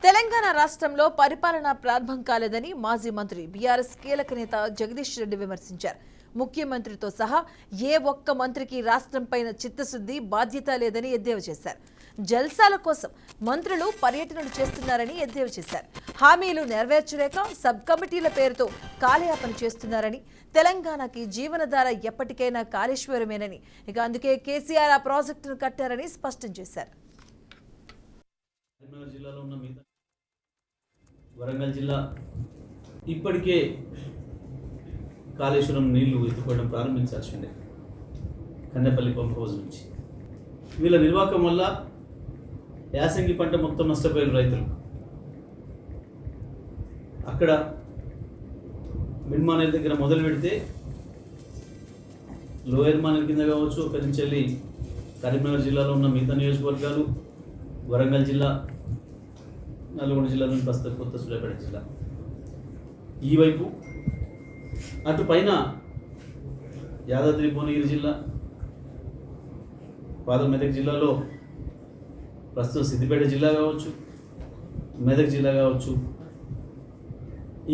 తెలంగాణ రాష్ట్రంలో పరిపాలన ప్రారంభం కాలేదని మాజీ మంత్రి బీఆర్ఎస్ కీలక నేత జగదీష్ రెడ్డి విమర్శించారు. ముఖ్యమంత్రితో సహా ఏ ఒక్క మంత్రికి రాష్ట్రంపైన చిత్తశుద్ధి బాధ్యత లేదని ఎద్దేవా చేశారు. జల్సాల కోసం మంత్రులు పర్యటనలు చేస్తున్నారని ఎద్దేవా చేశారు. హామీలు నెరవేర్చలేక సబ్ కమిటీల పేరుతో కాలయాపన చేస్తున్నారని, తెలంగాణకి జీవనధార ఎప్పటికైనా కాళేశ్వరమేనని, ఇక అందుకే కేసీఆర్ ఆ ప్రాజెక్టును కట్టారని స్పష్టం చేశారు. వరంగల్ జిల్లా ఇప్పటికే కాళేశ్వరం నీళ్లు ఎత్తుకోవడం ప్రారంభించాల్సి ఉండే కన్నెపల్లి పంప్ హౌస్ నుంచి. వీళ్ళ నిర్వాహకం వల్ల యాసంగి పంట మొత్తం నష్టపోయిన రైతులు అక్కడ మిడ్మానేర్ దగ్గర మొదలు పెడితే లోయర్ మానేర్ కింద కావచ్చు, ఒకరి నుంచి వెళ్ళి కరీంనగర్ జిల్లాలో ఉన్న మిగతా నియోజకవర్గాలు, వరంగల్ జిల్లా, నల్గొండ జిల్లాలోని ప్రస్తుత కొత్త సూర్యాపేట జిల్లా, ఈ వైపు అటు పైన యాదాద్రి భువనగిరి జిల్లా, పాత మెదక్ జిల్లాలో ప్రస్తుతం సిద్దిపేట జిల్లా కావచ్చు, మెదక్ జిల్లా కావచ్చు,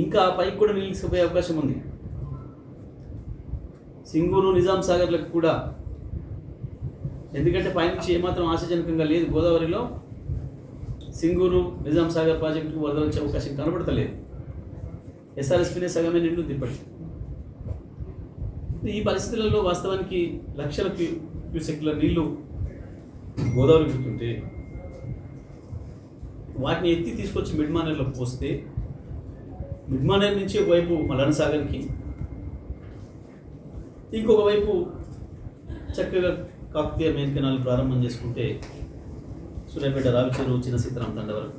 ఇంకా ఆ పైకి కూడా నీళ్ళు తీసుకుపోయే అవకాశం ఉంది. సింగూరు, నిజాం సాగర్లకు కూడా, ఎందుకంటే పైనుంచి ఏమాత్రం ఆశాజనకంగా లేదు. గోదావరిలో సింగూరు, నిజాం సాగర్ ప్రాజెక్టుకు వరద వచ్చే అవకాశం కనబడతలేదు. ఎస్ఆర్ఎస్పీనే సగమే నిండుంది ఇప్పటికి. ఈ పరిస్థితులలో వాస్తవానికి లక్షల క్యూసెక్ల నీళ్లు గోదావరి గుర్తుంటే వాటిని ఎత్తి తీసుకొచ్చి మిడ్మానేర్లో పోస్తే, మిడ్మానేర్ నుంచి ఒకవైపు మలన సాగర్కి, ఇంకొక వైపు చక్కగా కాకతీయ మెయిన్ కెనాల్ ప్రారంభం చేసుకుంటే సూర్యాపేట, రావిచెరువు, చిన్న సీతారాం తండ వరకు